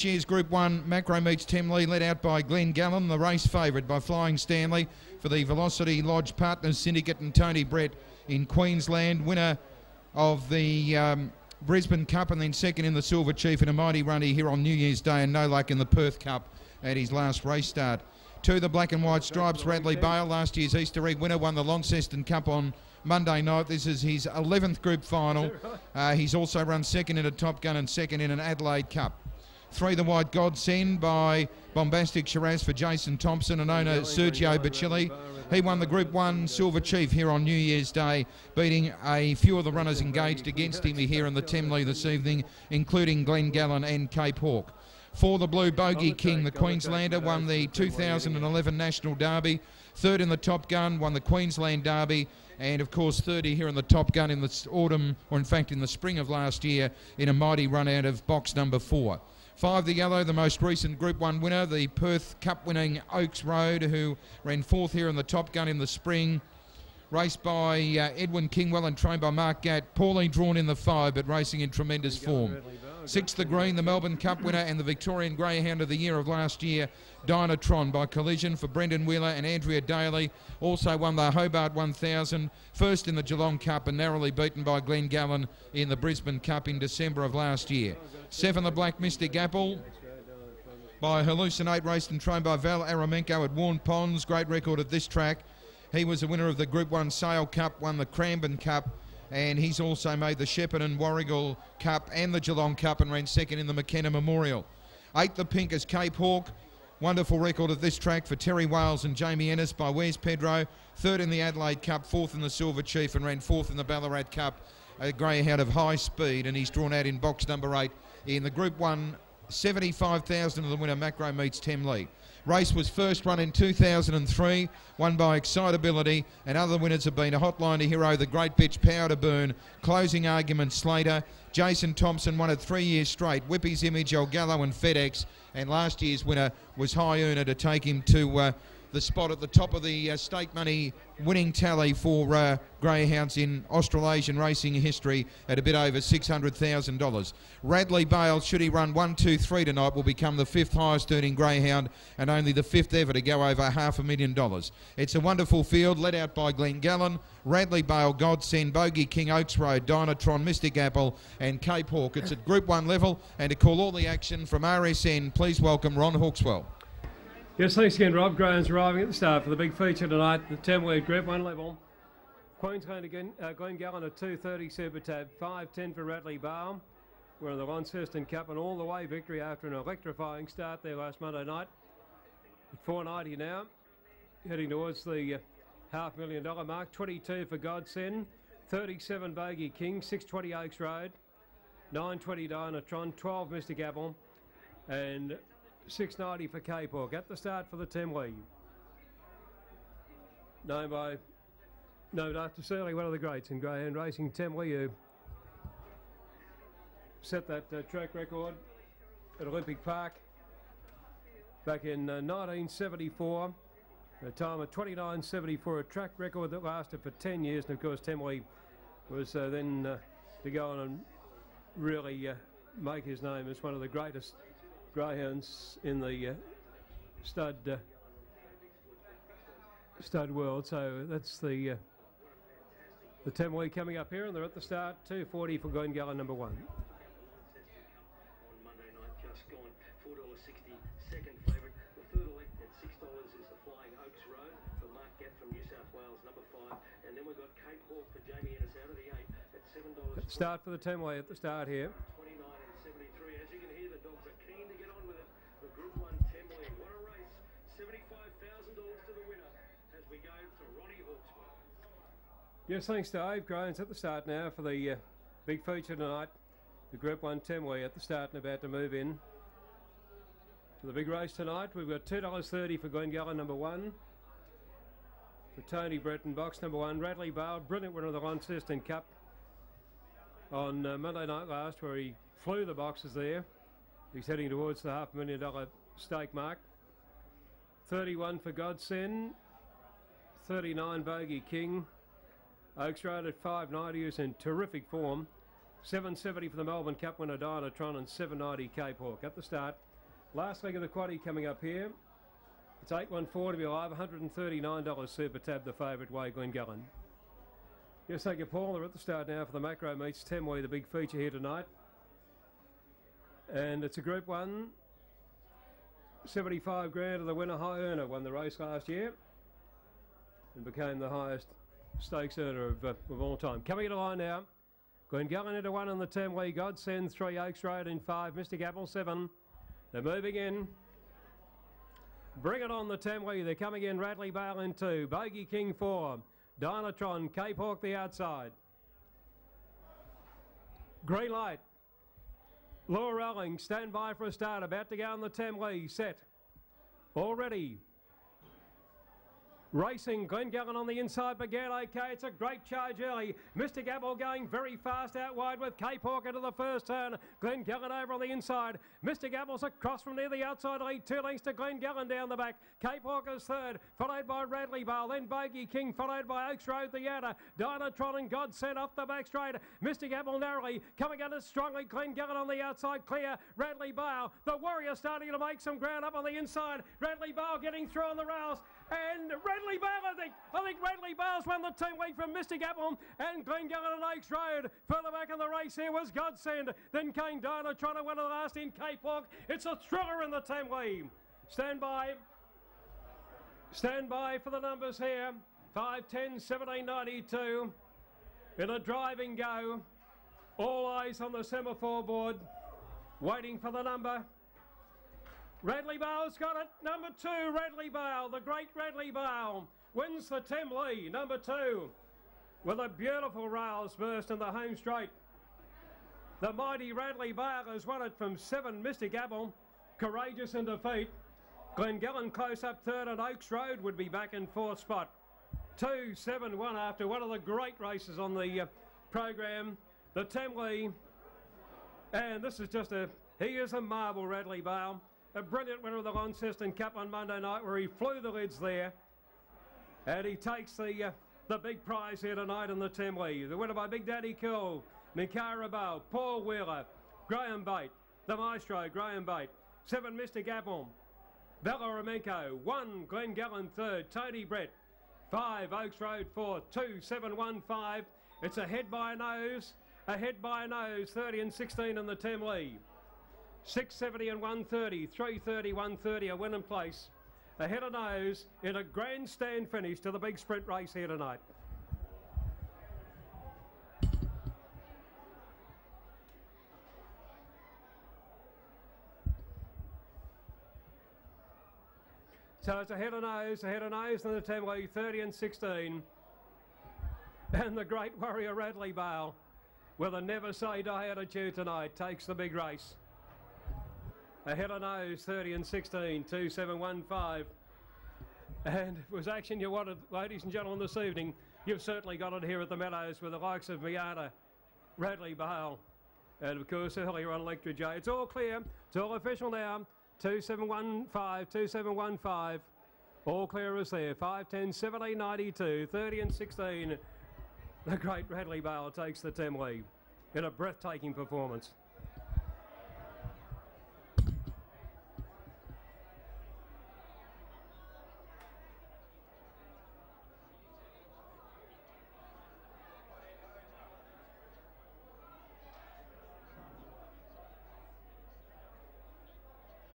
Next year's Group 1 Macro Meats Temlee, led out by Glen, the race favourite by Flying Stanley for the Velocity Lodge Partners Syndicate and Tony Brett in Queensland. Winner of the Brisbane Cup and then second in the Silver Chief in a mighty run here on New Year's Day, and no luck in the Perth Cup at his last race start. To the black and white stripes, Radley Bale, last year's Easter egg winner, won the Launceston Cup on Monday night. This is his 11th group final. He's also run second in a Top Gun and second in an Adelaide Cup. 3 the White Godsend by Bombastic Shiraz for Jason Thompson and owner Sergio Bacilli. He won the Group 1 Silver Chief here on New Year's Day, beating a few of the runners engaged against him here in the Temlee this evening, including Glen and Cape Hawk. For the Blue Bogey King, the Queenslander won the 2011 National Derby, third in the Top Gun, won the Queensland Derby, and of course third here in the Top Gun in the autumn, or in fact in the spring of last year, in a mighty run out of box number 4. 5 the Yellow, the most recent Group 1 winner, the Perth Cup winning Oaks Road, who ran 4th here in the Top Gun in the spring. Raced by Edwin Kingwell and trained by Mark Gatt. Poorly drawn in the 5, but racing in tremendous form. 6 the Green, the Melbourne Cup winner and the Victorian Greyhound of the year of last year, Dynatron by Collision for Brendan Wheeler and Andrea Daly. Also won the Hobart 1000, first in the Geelong Cup and narrowly beaten by Glen in the Brisbane Cup in December of last year. 7 the Black Mystic Apple by Hallucinate, raced and trained by Val Aramenko at Warren Ponds. Great record at this track. He was the winner of the Group 1 Sale Cup, won the Cranbourne Cup, and he's also made the Shepparton Warragul Cup and the Geelong Cup and ran second in the McKenna Memorial. 8 the Pink is Cape Hawk. Wonderful record at this track for Terry Wales and Jamie Ennis by Wes Pedro. Third in the Adelaide Cup, 4th in the Silver Chief and ran 4th in the Ballarat Cup. A greyhound of high speed, and he's drawn out in box number 8 in the Group 1 $75,000 of the winner, Macro Meats Temlee. Race was first run in 2003, won by Excitability, and other winners have been a Hotliner Hero, the Great Bitch, Power to Burn, Closing Argument, Slater. Jason Thompson won it 3 years straight, Whippy's Image, El Gallo and FedEx, and last year's winner was High Earner to take him to the spot at the top of the stake money winning tally for greyhounds in Australasian racing history at a bit over $600,000. Radley Bale, should he run 1, 2, 3 tonight, will become the 5th highest earning greyhound and only the 5th ever to go over $500,000. It's a wonderful field led out by Glen, Radley Bale, Godsend, Bogey King, Oaks Road, Dynatron, Mystic Apple and Cape Hawk. It's at Group 1 level, and to call all the action from RSN, please welcome Ron Hawkswell. Yes, thanks again, Rob. Graham's arriving at the start for the big feature tonight, the Temlee Group 1 level. Queensland again, Glen at 2:30 Super Tab, 5:10 for Radley Bale. We're in the Launceston Cup and all the way victory after an electrifying start there last Monday night. At 4.90 now, heading towards the $500,000 mark. 22 for Godsend, 37 Bogey King, 6:20 Oaks Road, 9:20 Dynatron, 12 Mystic Apple, and 6.90 for Cape Hawk. At the start for the Temlee. Named after certainly one of the greats in greyhound racing, Temlee, who set that track record at Olympic Park back in 1974. A time of 29.74, a track record that lasted for 10 years. And of course, Temlee was then to go on and really make his name as one of the greatest greyhounds in the stud world. So that's the Temlee coming up here, and they're at the start. 2.40 for Glen number 1. Start for the Temlee at the start here. 29.73. As you can hear, the dogs are keen to get on with it. The Group 1 Temlee. What a race. $75,000 to the winner as we go to Ronnie Hawkswell. Yes, thanks, Dave. Graham's at the start now for the big feature tonight. The Group 1 Temlee at the start and about to move in to the big race tonight. We've got $2.30 for Glen number 1. For Tony Breton, box number 1. Radley Bale, brilliant winner of the Launceston Cup on Monday night last, where he flew the boxes there. He's heading towards the $500,000 stake mark. 31 for Godsend, 39 Bogey King. Oaks Road at 5.90 is in terrific form. 7.70 for the Melbourne Cup winner Dynatron and 7.90 Cape Hawk. At the start Last leg of the quaddie coming up here. It's 8-1-4 to be alive, $139 Super Tab, the favourite way, Glen. Just take a Paula at the start now for the Macro Meats Temlee, the big feature here tonight. And it's a Group 1. 75 grand to the winner, High Earner, won the race last year and became the highest stakes earner of all time. Coming to the line now, Glen into 1 on the Temlee, Godsend 3, Oaks Road in 5, Mystic Apple 7. They're moving in. Bring it on the Temlee, they're coming in, Radley Bale in 2, Bogey King 4, Dynatron, Cape Hawk the outside. Green light. Laura Rowling, stand by for a start, about to go on the Temlee, set. Already. Racing, Glen on the inside began okay. It's a great charge early. Mystic Apple going very fast out wide with Cape Hawk into the first turn. Glen over on the inside. Mystic Apple's across from near the outside lead. 2 lengths to Glen down the back. Cape Hawk is third, followed by Radley Bale. Then Bogey King, followed by Oaks Road the outer. Dynatron and Godsend off the back straight. Mystic Apple narrowly coming under strongly. Glen on the outside clear. Radley Bale, the Warrior starting to make some ground up on the inside. Radley Bale getting through on the rails. And Radley Bale, I think Radley Bale's won the Temlee from Mystic Apple and Glen and Oaks Road. Further back in the race here was Godsend. Then came Dinah trying to win the last in Cape Hawk. It's a thriller in the Temlee. Stand by for the numbers here. 5, 10, 17, 92. In a driving go. All eyes on the semaphore board. Waiting for the number. Radley Bale's got it. Number 2, Radley Bale, the great Radley Bale, wins the Temlee, number 2, with a beautiful rails burst in the home straight. The mighty Radley Bale has won it from 7, Mystic Apple, courageous in defeat. Glen close up third, and Oaks Road would be back in 4th spot. 2-7-1 after one of the great races on the program, the Temlee. And this is he is a marble, Radley Bale. A brilliant winner of the Launceston Cup on Monday night where he flew the lids there. And he takes the big prize here tonight in the Temlee. The winner by Big Daddy Cool, Mikara Bale, Paul Wheeler, Graham Bate, the Maestro, Graham Bate, 7 Mystic Apple, Bella Romenko, 1 Glen 3rd, Tony Brett, 5 Oaks Road 4th, 2-7-1-5. It's ahead by a nose, 30 and 16 in the Temlee. 670 and 130, 330, 130, a win in place. Ahead of nose in a grandstand finish to the big sprint race here tonight. So it's ahead of nose in the Temlee, 30 and 16. And the great warrior Radley Bale, with a never say die attitude tonight, takes the big race. Ahead of nose, 30 and 16, 2-7-1-5. And if it was action you wanted, ladies and gentlemen, this evening, you've certainly got it here at the Meadows with the likes of Miata, Radley Bale, and of course earlier on Electra J. It's all clear, it's all official now. 2-7-1-5, 2-7-1-5. All clear is there. 5, 10, 17, 92, 30 and 16. The great Radley Bale takes the Temlee in a breathtaking performance.